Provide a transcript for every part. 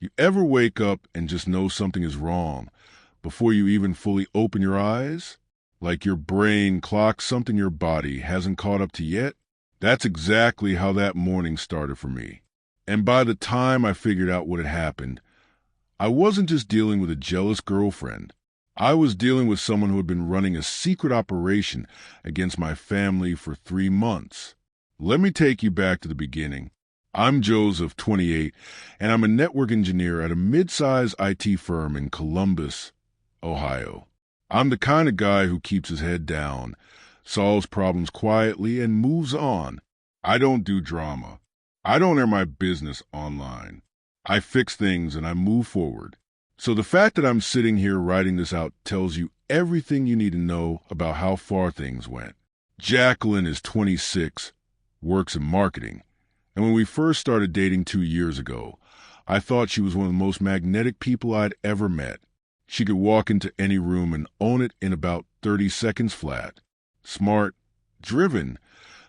You ever wake up and just know something is wrong before you even fully open your eyes? Like your brain clocks something your body hasn't caught up to yet? That's exactly how that morning started for me. And by the time I figured out what had happened, I wasn't just dealing with a jealous girlfriend. I was dealing with someone who had been running a secret operation against my family for 3 months. Let me take you back to the beginning. I'm Joseph, 28, and I'm a network engineer at a mid-size IT firm in Columbus, Ohio. I'm the kind of guy who keeps his head down, solves problems quietly, and moves on. I don't do drama. I don't air my business online. I fix things and I move forward. So the fact that I'm sitting here writing this out tells you everything you need to know about how far things went. Jacqueline is 26, works in marketing, and when we first started dating 2 years ago, I thought she was one of the most magnetic people I'd ever met. She could walk into any room and own it in about 30 seconds flat. Smart, driven,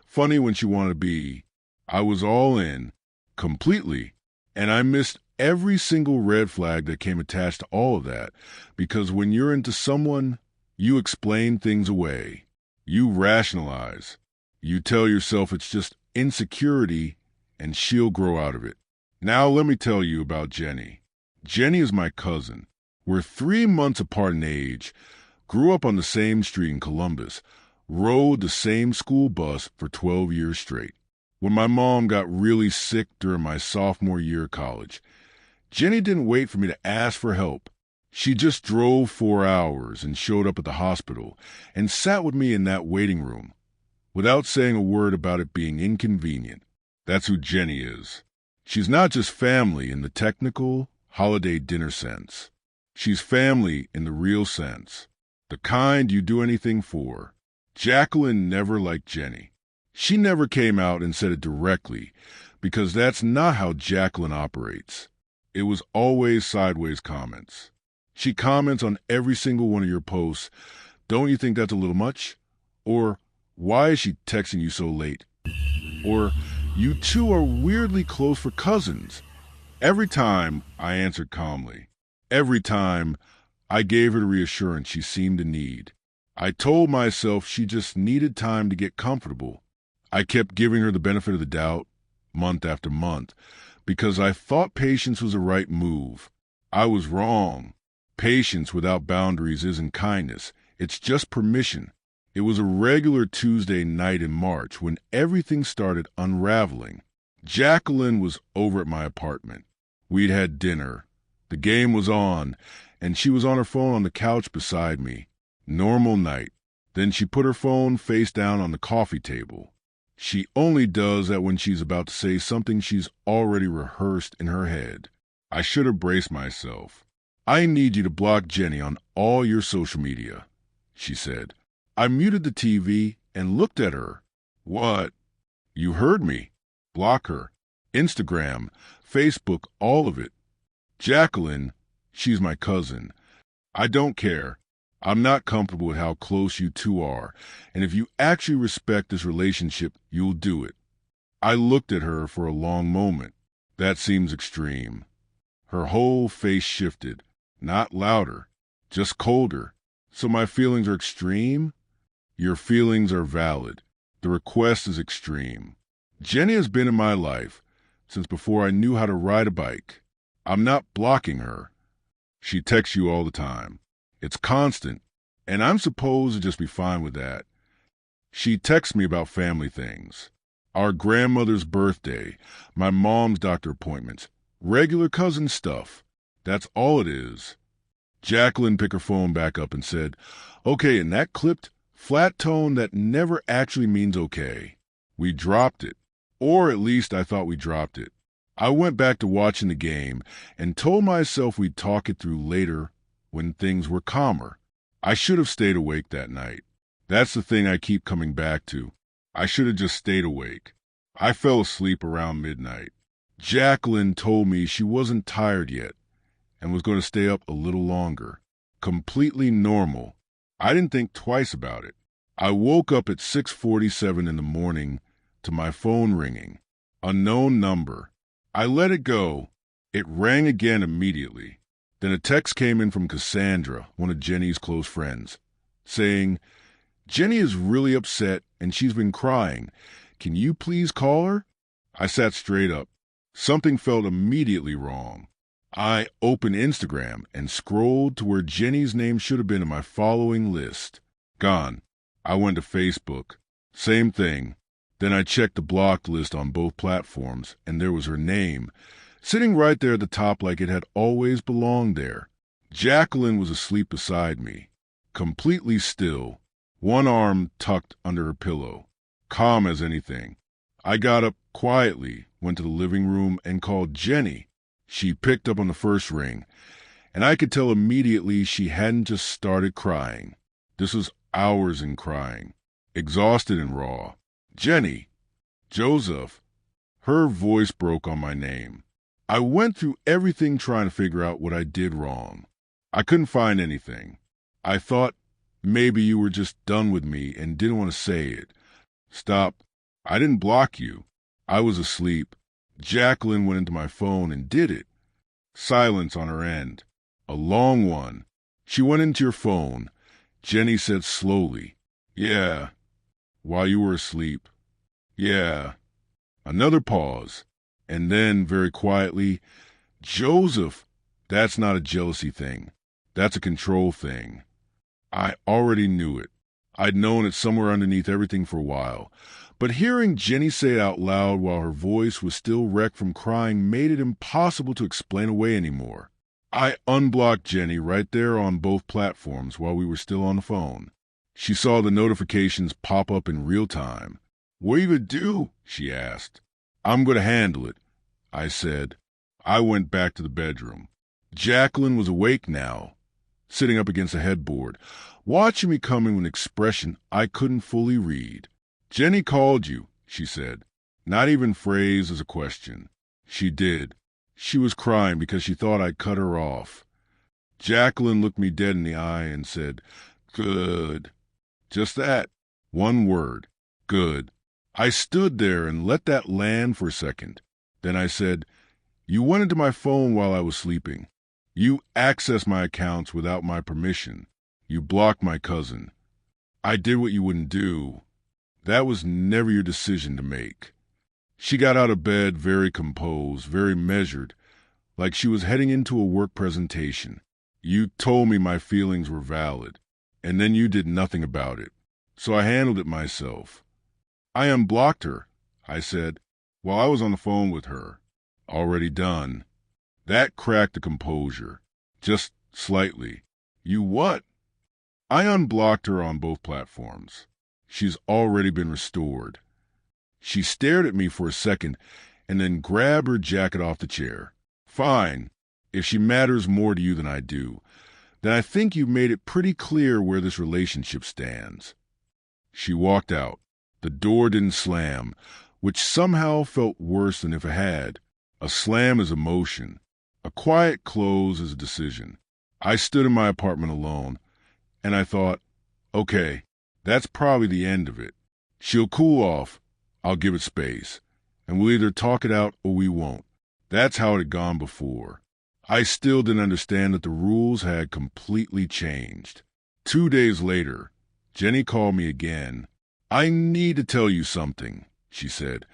funny when she wanted to be. I was all in, completely, and I missed every single red flag that came attached to all of that, because when you're into someone, you explain things away. You rationalize. You tell yourself it's just insecurity and she'll grow out of it. Now let me tell you about Jenny. Jenny is my cousin. We're 3 months apart in age, grew up on the same street in Columbus, rode the same school bus for 12 years straight. When my mom got really sick during my sophomore year of college, Jenny didn't wait for me to ask for help. She just drove 4 hours and showed up at the hospital and sat with me in that waiting room without saying a word about it being inconvenient. That's who Jenny is. She's not just family in the technical, holiday dinner sense. She's family in the real sense, the kind you do anything for. Jacqueline never liked Jenny. She never came out and said it directly, because that's not how Jacqueline operates. It was always sideways comments. She comments on every single one of your posts, "Don't you think that's a little much?" Or, "Why is she texting you so late?" Or, "You two are weirdly close for cousins." Every time I answered calmly. Every time I gave her the reassurance she seemed to need. I told myself she just needed time to get comfortable. I kept giving her the benefit of the doubt, month after month, because I thought patience was the right move. I was wrong. Patience without boundaries isn't kindness. It's just permission. It was a regular Tuesday night in March when everything started unraveling. Jacqueline was over at my apartment. We'd had dinner. The game was on, and she was on her phone on the couch beside me. Normal night. Then she put her phone face down on the coffee table. She only does that when she's about to say something she's already rehearsed in her head. I should have braced myself. "I need you to block Jenny on all your social media," she said. I muted the TV and looked at her. "What?" "You heard me. Block her. Instagram, Facebook, all of it. Jacqueline, she's my cousin. I don't care. I'm not comfortable with how close you two are, and if you actually respect this relationship, you'll do it." I looked at her for a long moment. That seems extreme. Her whole face shifted. Not louder, just colder. "So my feelings are extreme?" "Your feelings are valid. The request is extreme. Jenny has been in my life since before I knew how to ride a bike. I'm not blocking her. She texts you all the time. It's constant, and I'm supposed to just be fine with that. She texts me about family things. Our grandmother's birthday, my mom's doctor appointments, regular cousin stuff. That's all it is." Jacqueline picked her phone back up and said, "Okay," in that clipped, flat tone that never actually means okay. We dropped it. Or at least I thought we dropped it. I went back to watching the game and told myself we'd talk it through later when things were calmer. I should have stayed awake that night. That's the thing I keep coming back to. I should have just stayed awake. I fell asleep around midnight. Jacqueline told me she wasn't tired yet and was going to stay up a little longer. Completely normal. I didn't think twice about it. I woke up at 6:47 in the morning to my phone ringing. Unknown number. I let it go. It rang again immediately. Then a text came in from Cassandra, one of Jenny's close friends, saying, "Jenny is really upset and she's been crying. Can you please call her?" I sat straight up. Something felt immediately wrong. I opened Instagram and scrolled to where Jenny's name should have been in my following list. Gone. I went to Facebook. Same thing. Then I checked the blocked list on both platforms, and there was her name, sitting right there at the top like it had always belonged there. Jacqueline was asleep beside me, completely still, one arm tucked under her pillow, calm as anything. I got up quietly, went to the living room, and called Jenny. She picked up on the first ring, and I could tell immediately she hadn't just started crying. This was hours in crying, exhausted and raw. "Jenny." "Joseph." Her voice broke on my name. I went through everything trying to figure out what I did wrong. I couldn't find anything. I thought maybe you were just done with me and didn't want to say it. Stop. I didn't block you. I was asleep. Jacqueline went into my phone and did it. Silence on her end. A long one. She went into your phone. Jenny said slowly, "Yeah." "While you were asleep." "Yeah." Another pause. And then, very quietly, "Joseph, that's not a jealousy thing. That's a control thing." I already knew it. I'd known it somewhere underneath everything for a while. But hearing Jenny say it out loud while her voice was still wrecked from crying made it impossible to explain away anymore. I unblocked Jenny right there on both platforms while we were still on the phone. She saw the notifications pop up in real time. "What are you going to do?" she asked. "I'm going to handle it," I said. I went back to the bedroom. Jacqueline was awake now, sitting up against the headboard, watching me coming with an expression I couldn't fully read. "Jenny called you," she said, not even phrased as a question. She did. She was crying because she thought I'd cut her off. Jacqueline looked me dead in the eye and said, "Good." Just that. One word. Good. I stood there and let that land for a second. Then I said, "You went into my phone while I was sleeping. You accessed my accounts without my permission. You blocked my cousin. I did what you wouldn't do. That was never your decision to make." She got out of bed very composed, very measured, like she was heading into a work presentation. "You told me my feelings were valid, and then you did nothing about it. So I handled it myself. I unblocked her," I said, while I was on the phone with her. "Already done." That cracked the composure, just slightly. "You what?" "I unblocked her on both platforms. She's already been restored." She stared at me for a second and then grabbed her jacket off the chair. "Fine. If she matters more to you than I do, then I think you've made it pretty clear where this relationship stands." She walked out. The door didn't slam, which somehow felt worse than if it had. A slam is emotion. A quiet close is a decision. I stood in my apartment alone, and I thought, okay, that's probably the end of it. She'll cool off. I'll give it space, and we'll either talk it out or we won't. That's how it had gone before. I still didn't understand that the rules had completely changed. 2 days later, Jenny called me again. "I need to tell you something," she said,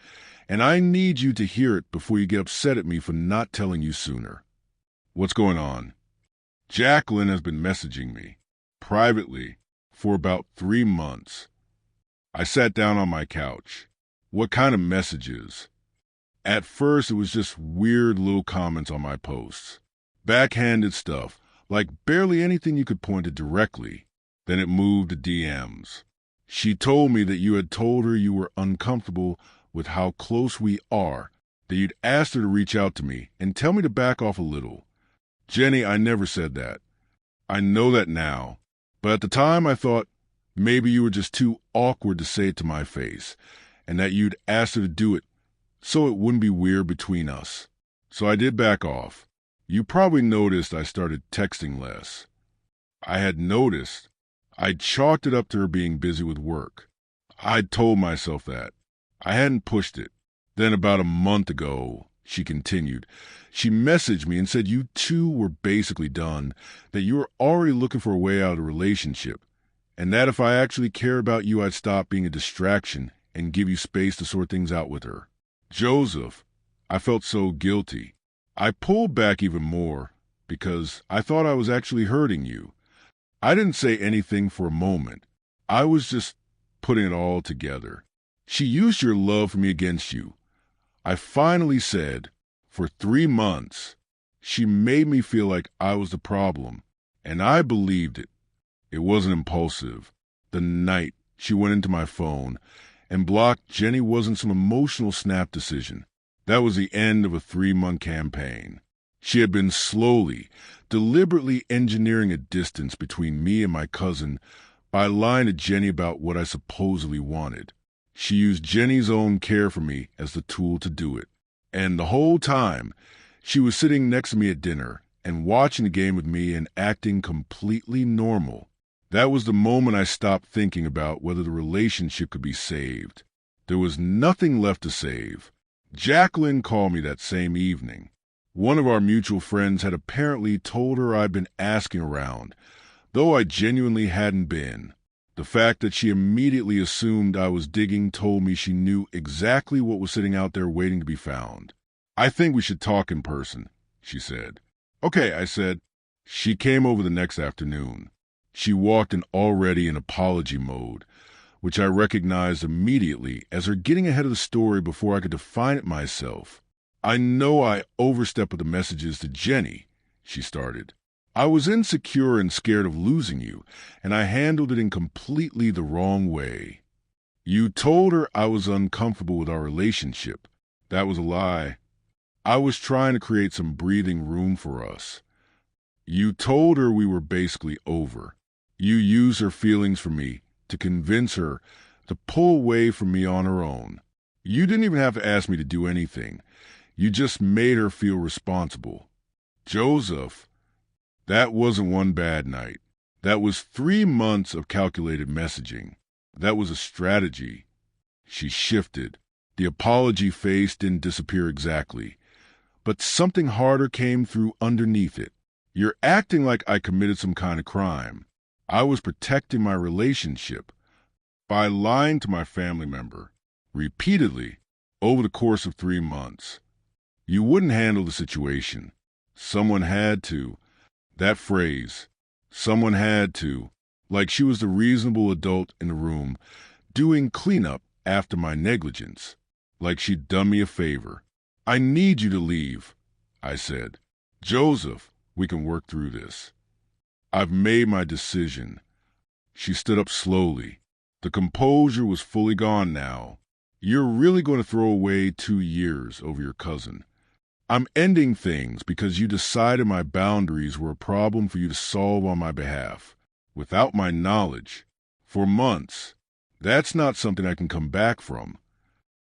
"and I need you to hear it before you get upset at me for not telling you sooner." "What's going on?" "Jacqueline has been messaging me, privately, for about 3 months. I sat down on my couch. "What kind of messages?" "At first, it was just weird little comments on my posts. Backhanded stuff, like barely anything you could point at directly. Then it moved to DMs. She told me that you had told her you were uncomfortable with how close we are, that you'd asked her to reach out to me and tell me to back off a little. Jenny, I never said that. I know that now. But at the time, I thought maybe you were just too awkward to say it to my face, and that you'd asked her to do it so it wouldn't be weird between us. So I did back off. You probably noticed I started texting less." I had noticed. I'd chalked it up to her being busy with work. I'd told myself that. I hadn't pushed it. Then about a month ago, she continued. She messaged me and said you two were basically done, that you were already looking for a way out of the relationship, and that if I actually cared about you, I'd stop being a distraction and give you space to sort things out with her. Joseph, I felt so guilty. I pulled back even more because I thought I was actually hurting you. I didn't say anything for a moment. I was just putting it all together. She used your love for me against you. I finally said, for 3 months, she made me feel like I was the problem, and I believed it. It wasn't impulsive. The night she went into my phone and blocked Jenny wasn't some emotional snap decision. That was the end of a 3-month campaign. She had been slowly, deliberately engineering a distance between me and my cousin by lying to Jenny about what I supposedly wanted. She used Jenny's own care for me as the tool to do it. And the whole time, she was sitting next to me at dinner and watching the game with me and acting completely normal. That was the moment I stopped thinking about whether the relationship could be saved. There was nothing left to save. Jacqueline called me that same evening. One of our mutual friends had apparently told her I'd been asking around, though I genuinely hadn't been. The fact that she immediately assumed I was digging told me she knew exactly what was sitting out there waiting to be found. I think we should talk in person, she said. Okay, I said. She came over the next afternoon. She walked in already in apology mode, which I recognized immediately as her getting ahead of the story before I could define it myself. I know I overstepped with the messages to Jenny, she started. I was insecure and scared of losing you, and I handled it in completely the wrong way. You told her I was uncomfortable with our relationship. That was a lie. I was trying to create some breathing room for us. You told her we were basically over. You used her feelings for me to convince her to pull away from me on her own. You didn't even have to ask me to do anything. You just made her feel responsible. Joseph, that wasn't one bad night. That was 3 months of calculated messaging. That was a strategy. She shifted. The apology face didn't disappear exactly, but something harder came through underneath it. You're acting like I committed some kind of crime. I was protecting my relationship by lying to my family member repeatedly over the course of 3 months. You wouldn't handle the situation. Someone had to. That phrase, someone had to, like she was the reasonable adult in the room, doing cleanup after my negligence, like she'd done me a favor. I need you to leave, I said. Joseph, we can work through this. I've made my decision. She stood up slowly. The composure was fully gone now. You're really going to throw away 2 years over your cousin. I'm ending things because you decided my boundaries were a problem for you to solve on my behalf, without my knowledge, for months. That's not something I can come back from.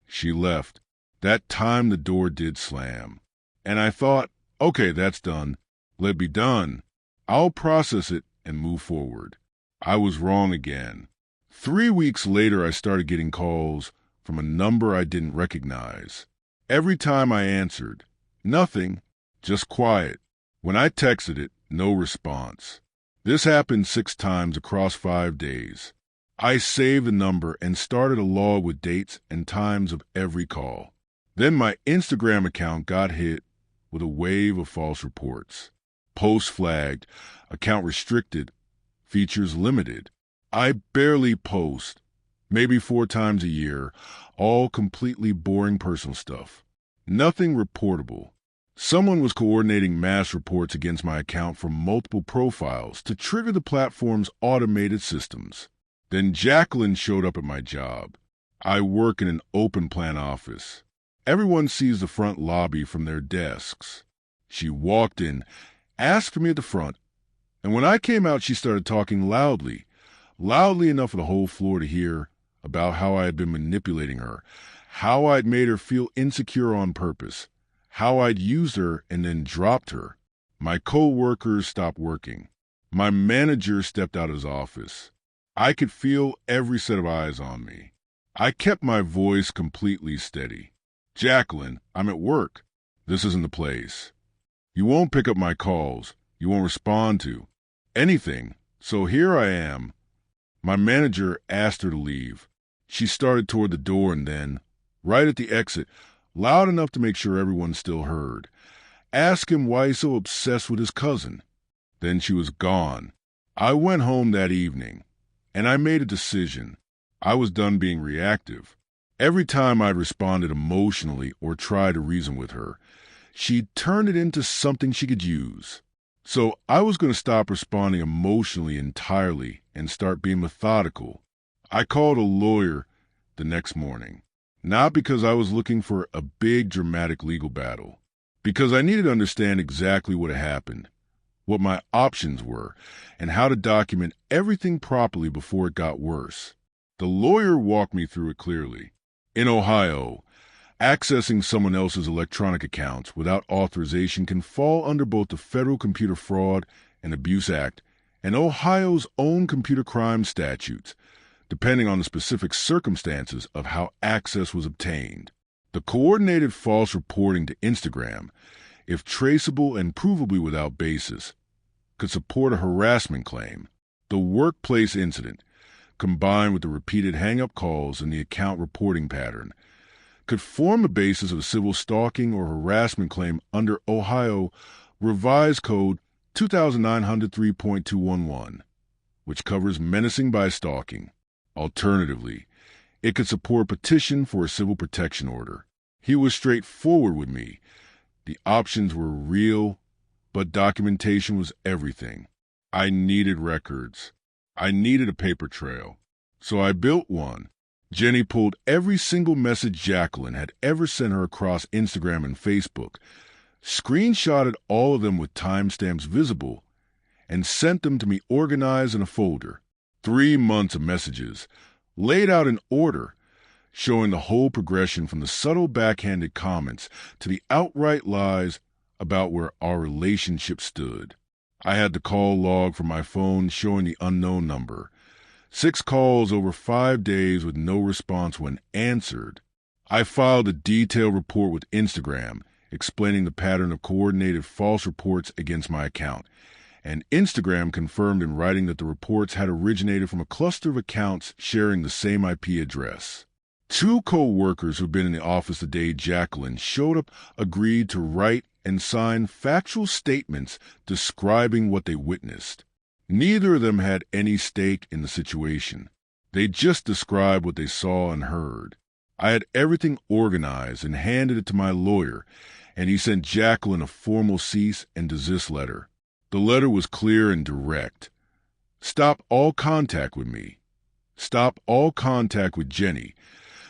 She left. That time the door did slam. And I thought, okay, that's done. Let it be done. I'll process it and move forward. I was wrong again. 3 weeks later, I started getting calls from a number I didn't recognize. Every time I answered, nothing, just quiet. When I texted it, no response. This happened 6 times across 5 days. I saved the number and started a log with dates and times of every call. Then my Instagram account got hit with a wave of false reports. Post flagged, account restricted, features limited. I barely post, maybe 4 times a year, all completely boring personal stuff. Nothing reportable. Someone was coordinating mass reports against my account from multiple profiles to trigger the platform's automated systems. Then Jacqueline showed up at my job. I work in an open plan office. Everyone sees the front lobby from their desks. She walked in, asked for me at the front, and when I came out, she started talking loudly enough for the whole floor to hear, about how I had been manipulating her, how I'd made her feel insecure on purpose, how I'd used her and then dropped her. My co-workers stopped working. My manager stepped out of his office. I could feel every set of eyes on me. I kept my voice completely steady. Jacqueline, I'm at work. This isn't the place. You won't pick up my calls. You won't respond to anything. So here I am. My manager asked her to leave. She started toward the door and then, right at the exit, loud enough to make sure everyone still heard, asked him why he's so obsessed with his cousin. Then she was gone. I went home that evening, and I made a decision. I was done being reactive. Every time I'd responded emotionally or tried to reason with her, she'd turn it into something she could use. So I was going to stop responding emotionally entirely and start being methodical. I called a lawyer the next morning, not because I was looking for a big dramatic legal battle, because I needed to understand exactly what had happened, what my options were, and how to document everything properly before it got worse. The lawyer walked me through it clearly. In Ohio, accessing someone else's electronic accounts without authorization can fall under both the Federal Computer Fraud and Abuse Act and Ohio's own computer crime statutes, depending on the specific circumstances of how access was obtained. The coordinated false reporting to Instagram, if traceable and provably without basis, could support a harassment claim. The workplace incident, combined with the repeated hang-up calls and the account reporting pattern, could form a basis of a civil stalking or harassment claim under Ohio Revised Code 2903.211, which covers menacing by stalking. Alternatively, it could support a petition for a civil protection order. He was straightforward with me. The options were real, but documentation was everything. I needed records. I needed a paper trail. So I built one. Jenny pulled every single message Jacqueline had ever sent her across Instagram and Facebook, screenshotted all of them with timestamps visible, and sent them to me organized in a folder. 3 months of messages, laid out in order, showing the whole progression from the subtle backhanded comments to the outright lies about where our relationship stood. I had the call log from my phone showing the unknown number. 6 calls over 5 days with no response when answered. I filed a detailed report with Instagram explaining the pattern of coordinated false reports against my account, and Instagram confirmed in writing that the reports had originated from a cluster of accounts sharing the same IP address. 2 co-workers who'd been in the office the day Jacqueline showed up agreed to write and sign factual statements describing what they witnessed. Neither of them had any stake in the situation. They just described what they saw and heard. I had everything organized and handed it to my lawyer, and he sent Jacqueline a formal cease and desist letter. The letter was clear and direct. Stop all contact with me. Stop all contact with Jenny.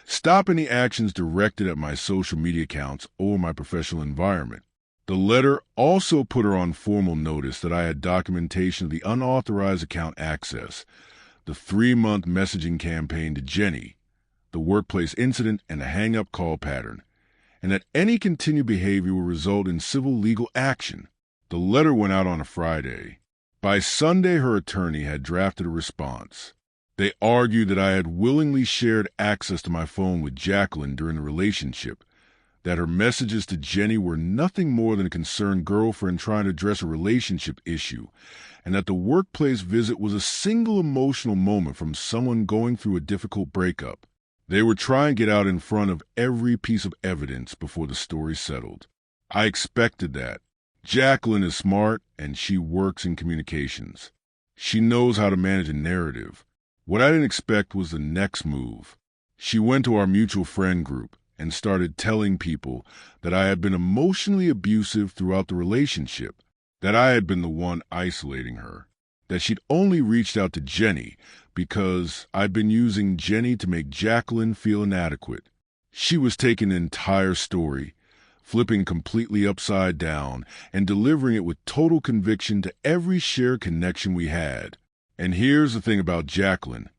Stop any actions directed at my social media accounts or my professional environment. The letter also put her on formal notice that I had documentation of the unauthorized account access, the 3-month messaging campaign to Jenny, the workplace incident, and the hang-up call pattern, and that any continued behavior will result in civil legal action. The letter went out on a Friday. By Sunday, her attorney had drafted a response. They argued that I had willingly shared access to my phone with Jacqueline during the relationship, that her messages to Jenny were nothing more than a concerned girlfriend trying to address a relationship issue, and that the workplace visit was a single emotional moment from someone going through a difficult breakup. They were trying to get out in front of every piece of evidence before the story settled. I expected that. Jacqueline is smart, and she works in communications. She knows how to manage a narrative. What I didn't expect was the next move. She went to our mutual friend group and started telling people that I had been emotionally abusive throughout the relationship, that I had been the one isolating her, that she'd only reached out to Jenny because I'd been using Jenny to make Jacqueline feel inadequate. She was taking the entire story, flipping completely upside down, and delivering it with total conviction to every shared connection we had. And here's the thing about Jacqueline.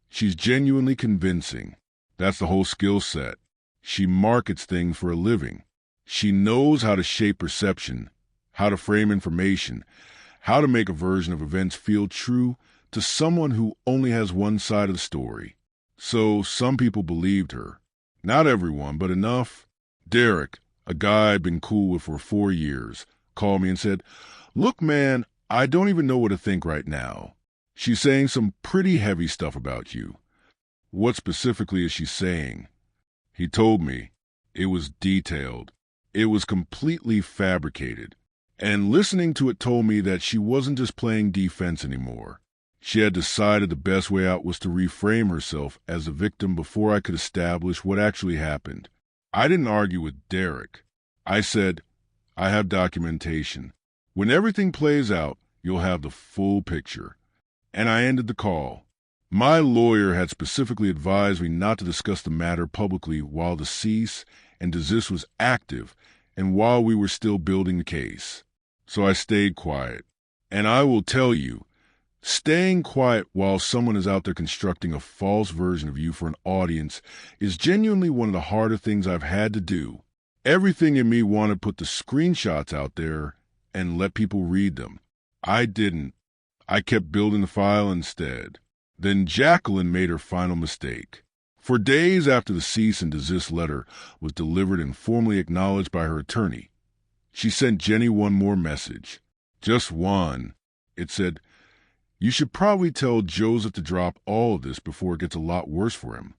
She's genuinely convincing. That's the whole skill set. She markets things for a living. She knows how to shape perception, how to frame information, how to make a version of events feel true to someone who only has one side of the story. So some people believed her. Not everyone, but enough. Derek, A guy I'd been cool with for 4 years called me and said, "Look, man, I don't even know what to think right now. She's saying some pretty heavy stuff about you." "What specifically is she saying?" He told me. It was detailed. It was completely fabricated. And listening to it told me that she wasn't just playing defense anymore. She had decided the best way out was to reframe herself as a victim before I could establish what actually happened. I didn't argue with Derek. I said, "I have documentation. When everything plays out, you'll have the full picture." And I ended the call. My lawyer had specifically advised me not to discuss the matter publicly while the cease and desist was active and while we were still building the case. So I stayed quiet. And I will tell you, staying quiet while someone is out there constructing a false version of you for an audience is genuinely one of the harder things I've had to do. Everything in me wanted to put the screenshots out there and let people read them. I didn't. I kept building the file instead. Then Jacqueline made her final mistake. For days after the cease and desist letter was delivered and formally acknowledged by her attorney, she sent Jenny one more message. Just one. It said, "You should probably tell Joseph to drop all of this before it gets a lot worse for him."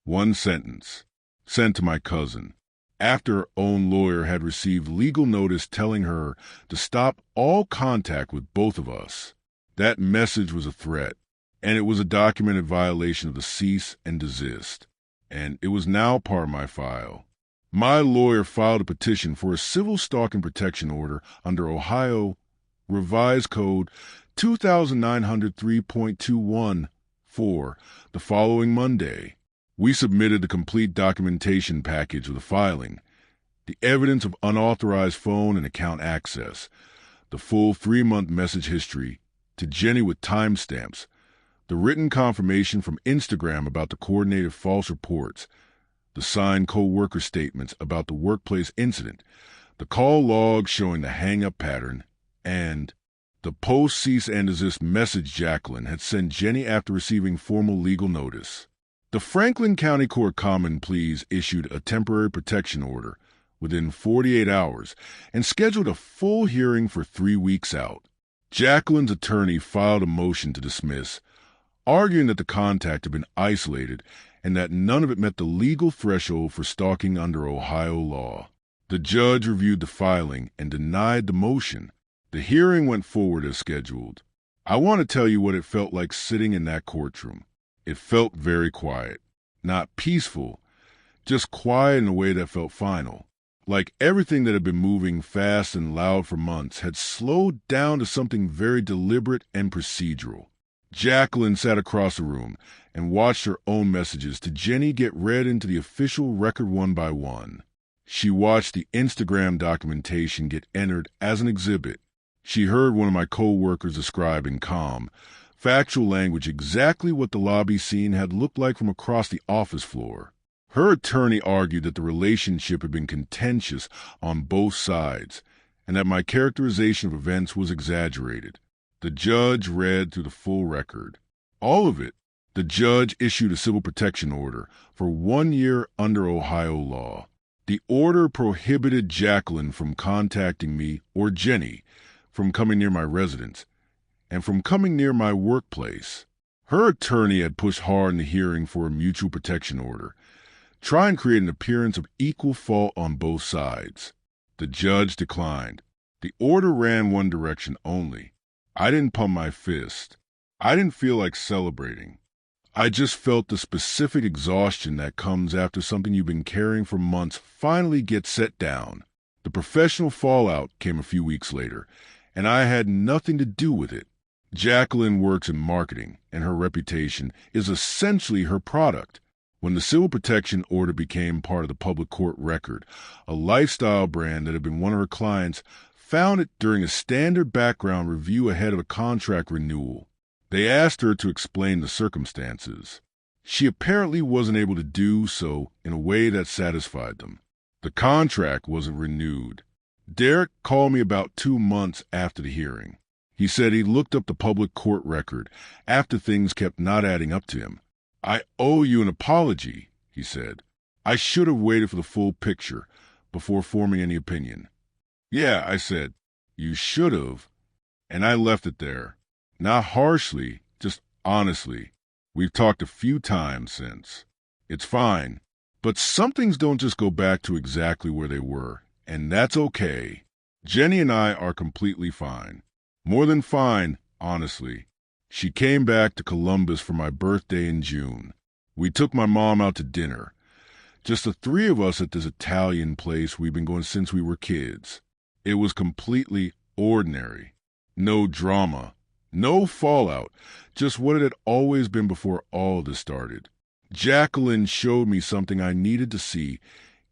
One sentence, sent to my cousin, after her own lawyer had received legal notice telling her to stop all contact with both of us. That message was a threat, and it was a documented violation of the cease and desist, and it was now part of my file. My lawyer filed a petition for a civil stalking protection order under Ohio Revised Code 2903.21 the following Monday. We submitted the complete documentation package of the filing, the evidence of unauthorized phone and account access, the full 3-month message history to Jenny with timestamps, the written confirmation from Instagram about the coordinated false reports, the signed co-worker statements about the workplace incident, the call log showing the hang-up pattern, and the post-cease and desist message Jacqueline had sent Jenny after receiving formal legal notice. The Franklin County Court Common Pleas issued a temporary protection order within 48 hours and scheduled a full hearing for 3 weeks out. Jacqueline's attorney filed a motion to dismiss, arguing that the contact had been isolated and that none of it met the legal threshold for stalking under Ohio law. The judge reviewed the filing and denied the motion. The hearing went forward as scheduled. I want to tell you what it felt like sitting in that courtroom. It felt very quiet. Not peaceful, just quiet in a way that felt final. Like everything that had been moving fast and loud for months had slowed down to something very deliberate and procedural. Jacqueline sat across the room and watched her own messages to Jenny get read into the official record one by one. She watched the Instagram documentation get entered as an exhibit. She heard one of my co-workers describe in calm, factual language exactly what the lobby scene had looked like from across the office floor. Her attorney argued that the relationship had been contentious on both sides and that my characterization of events was exaggerated. The judge read through the full record. All of it. The judge issued a civil protection order for 1 year under Ohio law. The order prohibited Jacqueline from contacting me or Jenny, from coming near my residence, and from coming near my workplace. Her attorney had pushed hard in the hearing for a mutual protection order, try and create an appearance of equal fault on both sides. The judge declined. The order ran one direction only. I didn't pump my fist. I didn't feel like celebrating. I just felt the specific exhaustion that comes after something you've been carrying for months finally gets set down. The professional fallout came a few weeks later, and I had nothing to do with it. Jacqueline works in marketing, and her reputation is essentially her product. When the civil protection order became part of the public court record, a lifestyle brand that had been one of her clients found it during a standard background review ahead of a contract renewal. They asked her to explain the circumstances. She apparently wasn't able to do so in a way that satisfied them. The contract wasn't renewed. Derek called me about 2 months after the hearing. He said he looked up the public court record after things kept not adding up to him. "I owe you an apology," he said. "I should have waited for the full picture, before forming any opinion. Yeah, I said, you should have. And I left it there. Not harshly, just honestly. We've talked a few times since. It's fine. But some things don't just go back to exactly where they were, and that's okay. Jenny and I are completely fine. More than fine, honestly. She came back to Columbus for my birthday in June. We took my mom out to dinner. Just the three of us at this Italian place we've been going since we were kids. It was completely ordinary. No drama. No fallout. Just what it had always been before all this started. Jacqueline showed me something I needed to see,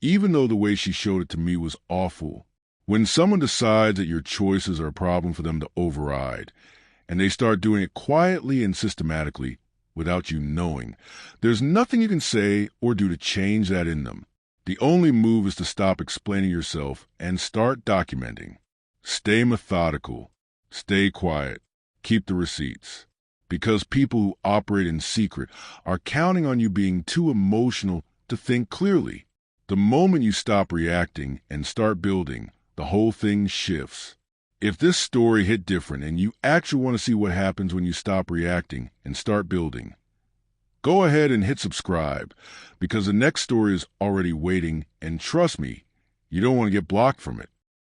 even though the way she showed it to me was awful. When someone decides that your choices are a problem for them to override, and they start doing it quietly and systematically, without you knowing, there's nothing you can say or do to change that in them. The only move is to stop explaining yourself and start documenting. Stay methodical. Stay quiet. Keep the receipts. Because people who operate in secret are counting on you being too emotional to think clearly. The moment you stop reacting and start building, the whole thing shifts. If this story hit different and you actually want to see what happens when you stop reacting and start building, go ahead and hit subscribe, because the next story is already waiting, and trust me, you don't want to get blocked from it.